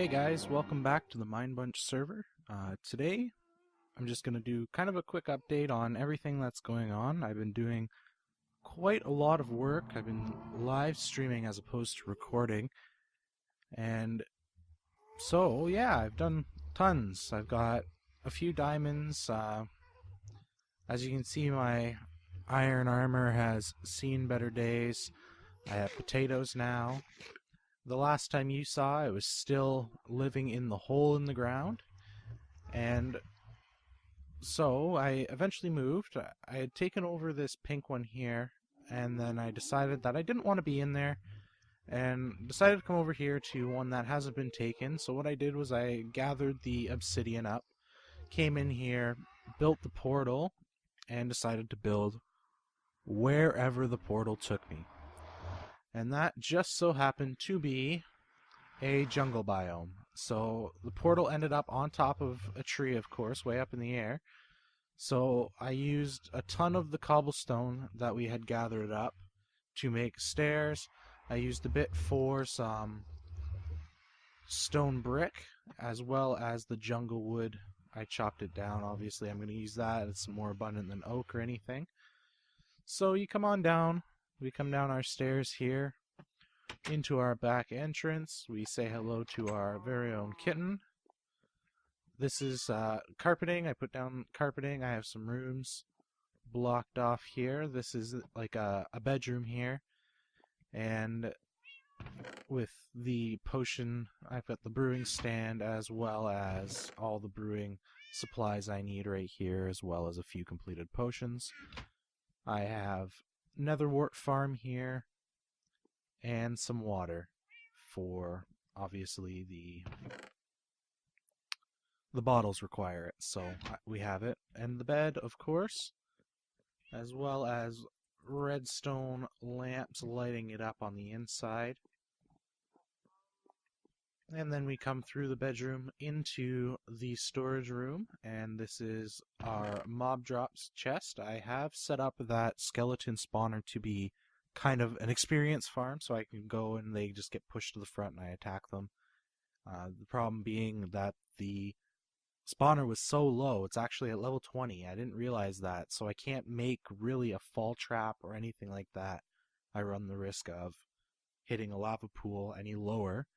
Hey guys, welcome back to the MineBunch server. Today, I'm just going to do kind of a quick update on everything that's going on. I've been doing quite a lot of work. I've been live streaming as opposed to recording. And so, yeah, I've done tons. I've got a few diamonds. As you can see, my iron armor has seen better days. I have potatoes now. The last time you saw, it was still living in the hole in the ground. And so I eventually moved. I had taken over this pink one here, and then I decided that I didn't want to be in there, and decided to come over here to one that hasn't been taken. So what I did was I gathered the obsidian up, came in here, built the portal, and decided to build wherever the portal took me. And that just so happened to be a jungle biome. So the portal ended up on top of a tree, of course, way up in the air. So I used a ton of the cobblestone that we had gathered up to make stairs. I used a bit for some stone brick, as well as the jungle wood. I chopped it down. Obviously, I'm going to use that. It's more abundant than oak or anything. So you come on down. We come down our stairs here into our back entrance. We say hello to our very own kitten. This is carpeting. I put down carpeting. I have some rooms blocked off here. This is like a bedroom here. And with the potion, I've got the brewing stand as well as all the brewing supplies I need right here, as well as a few completed potions. I have nether wart farm here, and some water for, obviously, the bottles require it, so we have it. And the bed, of course, as well as redstone lamps lighting it up on the inside. And then we come through the bedroom into the storage room, and this is our mob drops chest. I have set up that skeleton spawner to be kind of an experience farm, so I can go and they just get pushed to the front and I attack them. The problem being that the spawner was so low, it's actually at level 20. I didn't realize that, so I can't make really a fall trap or anything like that. I run the risk of hitting a lava pool any lower,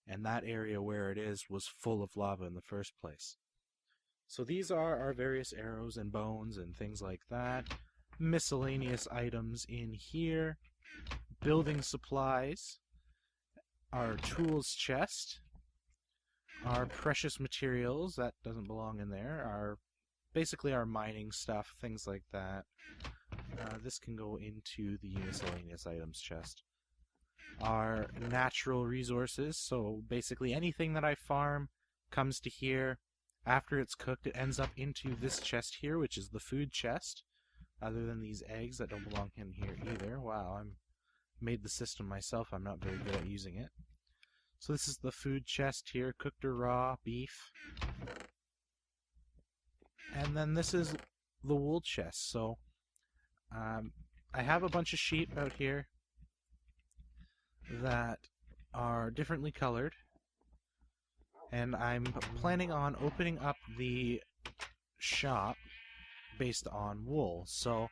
and that area where it is was full of lava in the first place. So these are our various arrows and bones and things like that. Miscellaneous items in here. Building supplies. Our tools chest. Our precious materials, that doesn't belong in there. Basically our mining stuff, things like that. This can go into the miscellaneous items chest. Our natural resources, so basically anything that I farm comes to here. After it's cooked, it ends up into this chest here, which is the food chest, other than these eggs that don't belong in here either. Wow, I made the system myself. I'm not very good at using it. So this is the food chest here, cooked or raw beef. And then this is the wool chest. So I have a bunch of sheep out here that are differently colored, and I'm planning on opening up the shop based on wool. So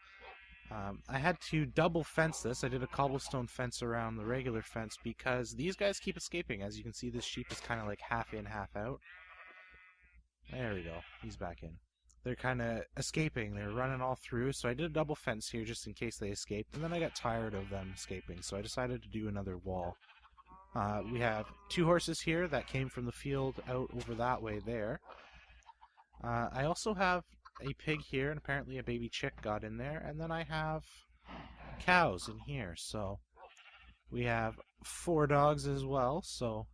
I had to double fence this. I did a cobblestone fence around the regular fence because these guys keep escaping. As you can see, this sheep is kind of like half in, half out. There we go. He's back in. They're kind of escaping. They're running all through, so I did a double fence here just in case they escaped, and then I got tired of them escaping, so I decided to do another wall. We have 2 horses here that came from the field out over that way there. I also have a pig here, and apparently a baby chick got in there, and then I have cows in here, so we have 4 dogs as well, so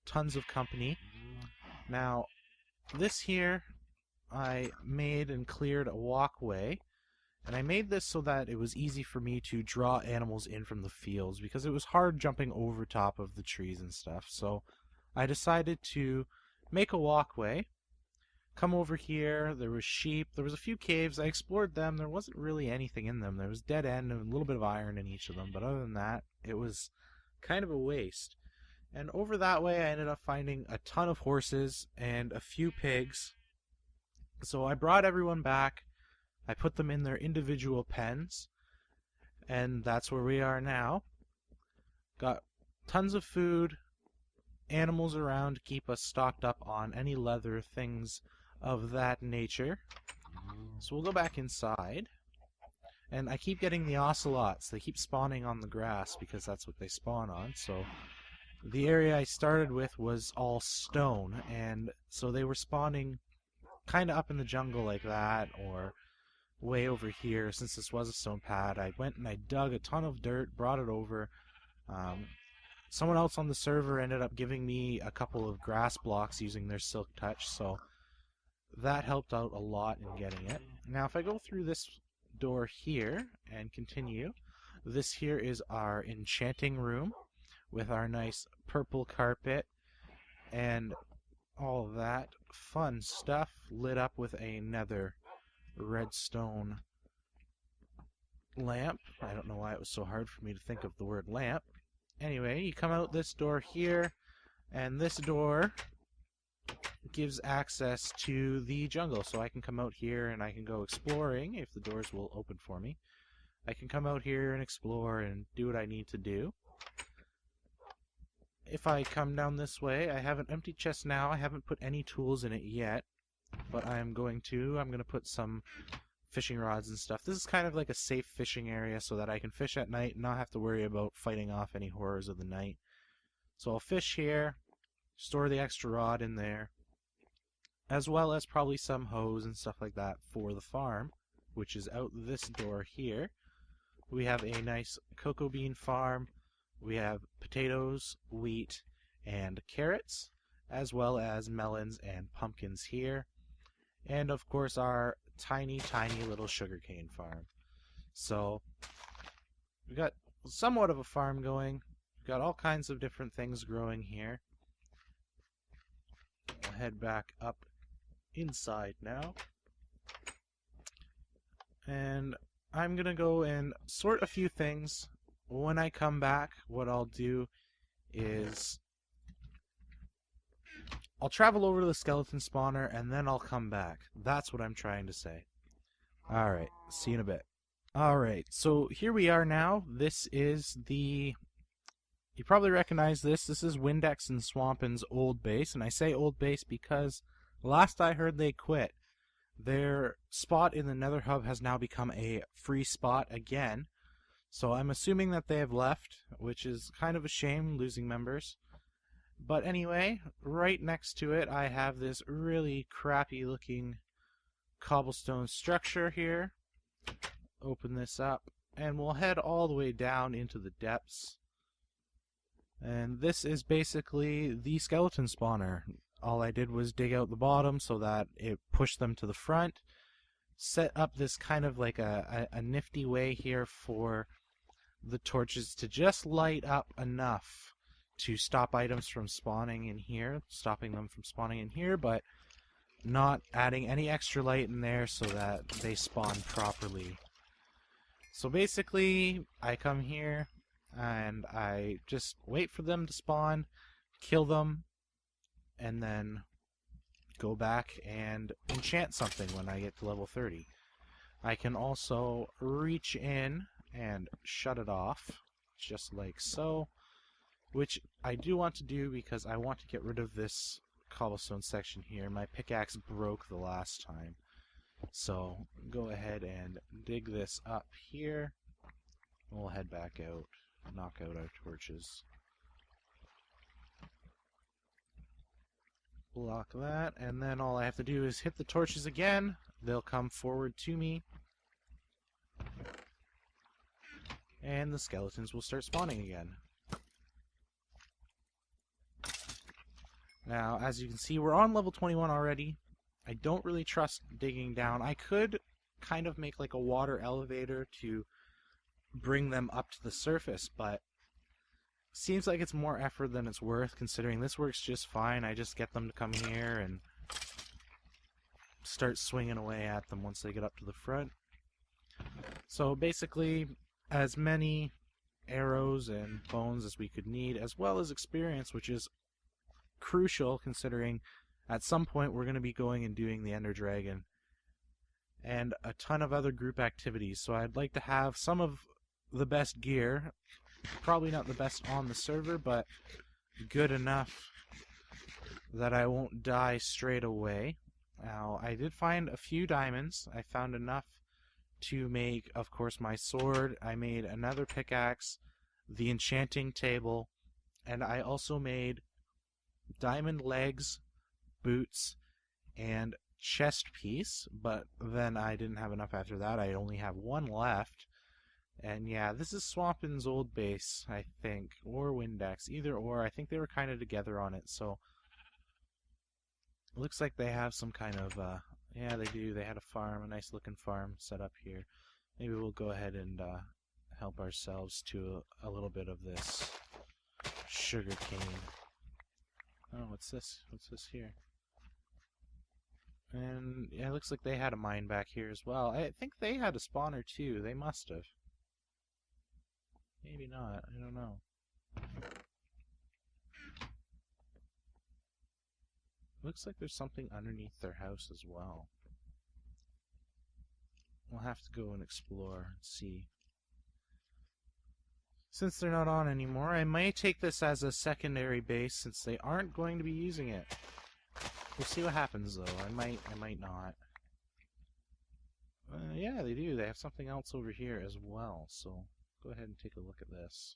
tons of company. Now, this here, I made and cleared a walkway, and I made this so that it was easy for me to draw animals in from the fields, because it was hard jumping over top of the trees and stuff. So I decided to make a walkway, come over here. There was sheep, there was a few caves. I explored them. There wasn't really anything in them. There was dead end and a little bit of iron in each of them, but other than that, it was kind of a waste. And over that way, I ended up finding a ton of horses and a few pigs. So I brought everyone back. I put them in their individual pens, and that's where we are now. Got tons of food, animals around to keep us stocked up on any leather, things of that nature. So we'll go back inside. And I keep getting the ocelots. They keep spawning on the grass because that's what they spawn on. So the area I started with was all stone, and so they were spawning kind of up in the jungle like that, or way over here. Since this was a stone pad, I went and I dug a ton of dirt, brought it over. Someone else on the server ended up giving me a couple of grass blocks using their silk touch, so that helped out a lot in getting it. Now if I go through this door here and continue, this here is our enchanting room with our nice purple carpet and all of that fun stuff, lit up with a nether redstone lamp. I don't know why it was so hard for me to think of the word lamp. Anyway, you come out this door here, and this door gives access to the jungle. So I can come out here and I can go exploring if the doors will open for me. I can come out here and explore and do what I need to do. If I come down this way, I have an empty chest now. I haven't put any tools in it yet, but I'm going to. I'm going to put some fishing rods and stuff. This is kind of like a safe fishing area so that I can fish at night and not have to worry about fighting off any horrors of the night. So I'll fish here, store the extra rod in there, as well as probably some hose and stuff like that for the farm, which is out this door here. We have a nice cocoa bean farm. We have potatoes, wheat, and carrots, as well as melons and pumpkins here. And of course our tiny little sugarcane farm. So we got somewhat of a farm going. We've got all kinds of different things growing here. We'll head back up inside now. And I'm gonna go and sort a few things. When I come back, what I'll do is I'll travel over to the skeleton spawner and then I'll come back. That's what I'm trying to say. Alright, see you in a bit. Alright, so here we are now. This is the... You probably recognize this. This is Windex and Swampin's old base, and I say old base because last I heard they quit. Their spot in the Nether Hub has now become a free spot again. So I'm assuming that they have left, which is kind of a shame, losing members. But anyway, right next to it I have this really crappy looking cobblestone structure here. Open this up and we'll head all the way down into the depths. And this is basically the skeleton spawner. All I did was dig out the bottom so that it pushed them to the front. Set up this kind of like a nifty way here for the torches to just light up enough to stop items from spawning in here, stopping them from spawning in here, but not adding any extra light in there so that they spawn properly. So basically, I come here and I just wait for them to spawn, kill them, and then go back and enchant something when I get to level 30. I can also reach in and shut it off, just like so, which I do want to do because I want to get rid of this cobblestone section here. My pickaxe broke the last time. So go ahead and dig this up here. We'll head back out, knock out our torches. Block that, and then all I have to do is hit the torches again. They'll come forward to me. And the skeletons will start spawning again. Now, as you can see, we're on level 21 already. I don't really trust digging down. I could kind of make like a water elevator to bring them up to the surface, but seems like it's more effort than it's worth, considering this works just fine. I just get them to come here and start swinging away at them once they get up to the front. So basically, as many arrows and bones as we could need, as well as experience, which is crucial considering at some point we're going to be going and doing the Ender Dragon and a ton of other group activities. So I'd like to have some of the best gear, probably not the best on the server, but good enough that I won't die straight away. Now, I did find a few diamonds. I found enough to make, of course, my sword. I made another pickaxe, the enchanting table, and I also made diamond legs, boots, and chest piece, but then I didn't have enough after that. I only have one left. And yeah, this is Swampin's old base, I think, or Windex, either or. I think they were kind of together on it, so it looks like they have some kind of, yeah, they do. They had a farm, a nice looking farm set up here. Maybe we'll go ahead and help ourselves to a little bit of this sugar cane. Oh, what's this? What's this here? And yeah, it looks like they had a mine back here as well. I think they had a spawner too. They must have. Maybe not. I don't know. Looks like there's something underneath their house as well. We'll have to go and explore and see. Since they're not on anymore, I might take this as a secondary base since they aren't going to be using it. We'll see what happens though. I might not. Yeah, they do. They have something else over here as well. So go ahead and take a look at this.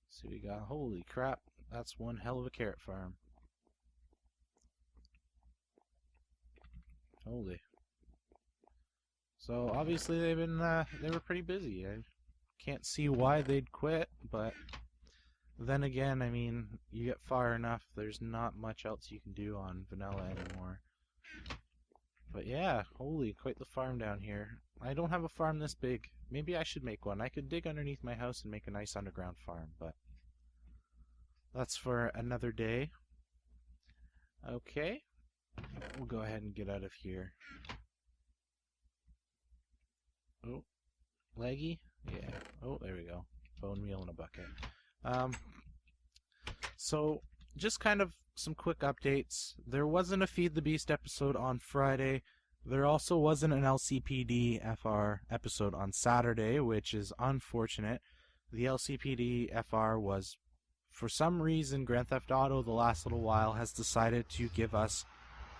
See what we got. Holy crap! That's one hell of a carrot farm. Holy. So obviously they've been they were pretty busy. I can't see why they'd quit, but then again, I mean, you get far enough, there's not much else you can do on vanilla anymore. But yeah, holy, quite the farm down here. I don't have a farm this big. Maybe I should make one. I could dig underneath my house and make a nice underground farm, but that's for another day. Okay, we'll go ahead and get out of here. Oh, leggy? Yeah. Oh, there we go. Bone meal in a bucket. So, just kind of some quick updates. There wasn't a Feed the Beast episode on Friday. There also wasn't an LCPD FR episode on Saturday, which is unfortunate. The LCPD FR was, for some reason, Grand Theft Auto the last little while has decided to give us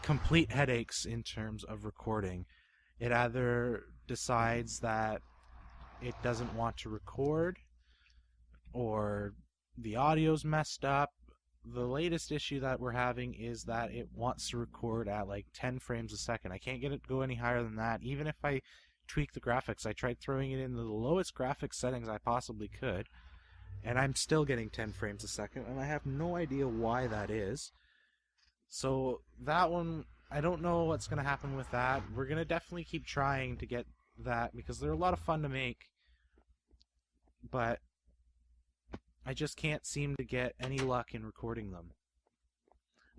complete headaches in terms of recording. It either decides that it doesn't want to record, or the audio's messed up. The latest issue that we're having is that it wants to record at like 10 frames a second. I can't get it to go any higher than that. Even if I tweak the graphics, I tried throwing it into the lowest graphics settings I possibly could, and I'm still getting 10 frames a second, and I have no idea why that is. So that one, I don't know what's going to happen with that. We're going to definitely keep trying to get that because they're a lot of fun to make, but I just can't seem to get any luck in recording them.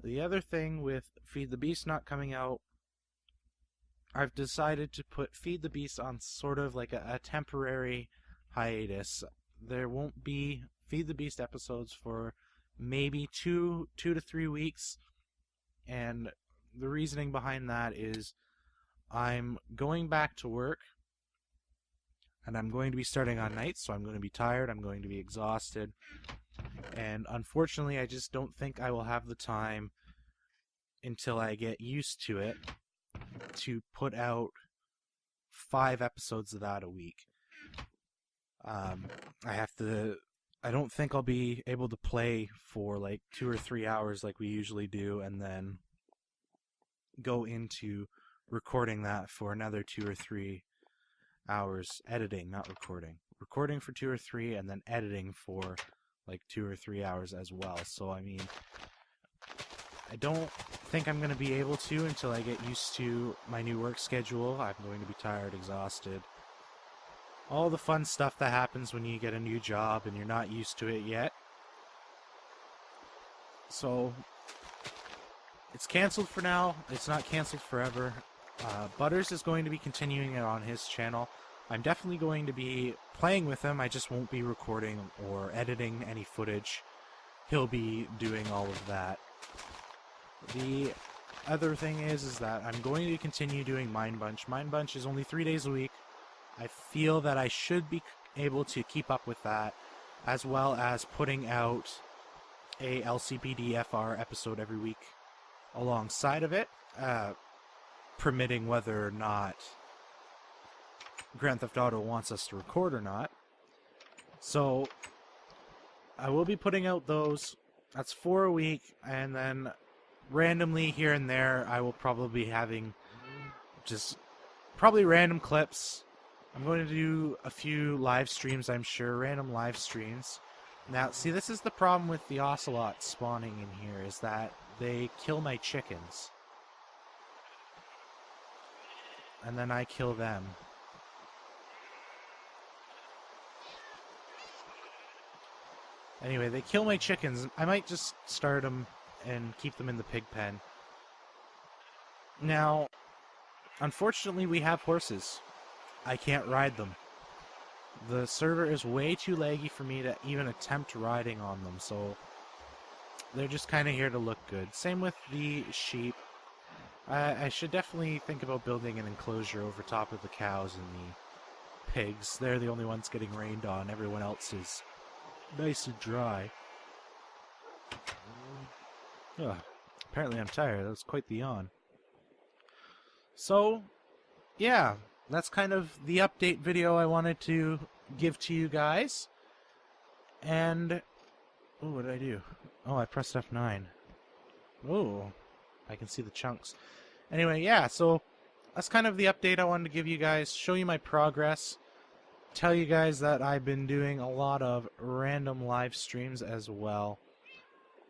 The other thing with Feed the Beast not coming out, I've decided to put Feed the Beast on sort of like a temporary hiatus. There won't be Feed the Beast episodes for maybe two to 3 weeks, and the reasoning behind that is I'm going back to work, and I'm going to be starting on nights, so I'm going to be tired, I'm going to be exhausted, and unfortunately I just don't think I will have the time until I get used to it to put out 5 episodes of that a week. I don't think I'll be able to play for like 2 or 3 hours like we usually do, and then go into recording that for another 2 or 3 hours. Editing, not recording. Recording for 2 or 3, and then editing for like 2 or 3 hours as well. So I mean, I don't think I'm going to be able to until I get used to my new work schedule. I'm going to be tired, exhausted. All the fun stuff that happens when you get a new job and you're not used to it yet. So it's canceled for now. It's not canceled forever. Butters is going to be continuing it on his channel. I'm definitely going to be playing with him. I just won't be recording or editing any footage. He'll be doing all of that. The other thing is that I'm going to continue doing MineBunch. MineBunch is only 3 days a week. I feel that I should be able to keep up with that, as well as putting out a LCPD-FR episode every week alongside of it, permitting whether or not Grand Theft Auto wants us to record or not. So I will be putting out those. That's 4 a week, and then randomly here and there I will probably be having just probably random clips. I'm going to do a few live streams, I'm sure, random live streams. Now, see, this is the problem with the ocelots spawning in here, is that they kill my chickens. And then I kill them. Anyway, they kill my chickens. I might just start them and keep them in the pig pen. Now, unfortunately, we have horses. I can't ride them. The server is way too laggy for me to even attempt riding on them, so they're just kind of here to look good. Same with the sheep. I should definitely think about building an enclosure over top of the cows and the pigs. They're the only ones getting rained on. Everyone else is nice and dry. Ugh, apparently I'm tired. That was quite the yawn. So, yeah, that's kind of the update video I wanted to give to you guys. And, oh, what did I do? Oh, I pressed F9. Oh, I can see the chunks. Anyway, yeah, so that's kind of the update I wanted to give you guys, show you my progress, tell you guys that I've been doing a lot of random live streams as well.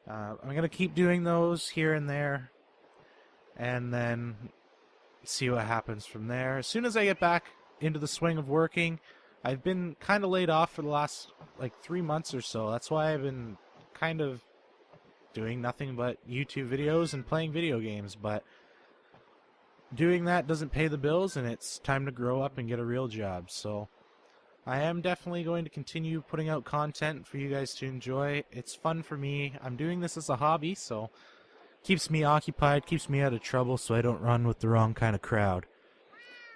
I'm going to keep doing those here and there, and then see what happens from there. As soon as I get back into the swing of working, I've been kind of laid off for the last, 3 months or so. That's why I've been kind of doing nothing but YouTube videos and playing video games, but doing that doesn't pay the bills, and it's time to grow up and get a real job. So I am definitely going to continue putting out content for you guys to enjoy. It's fun for me. I'm doing this as a hobby, so keeps me occupied, keeps me out of trouble so I don't run with the wrong kind of crowd.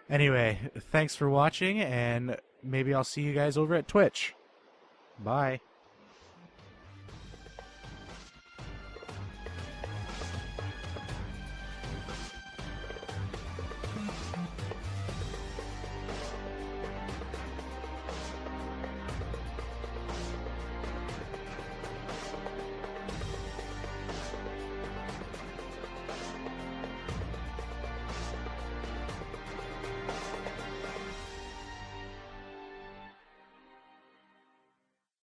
Anyway, thanks for watching, and maybe I'll see you guys over at Twitch. Bye.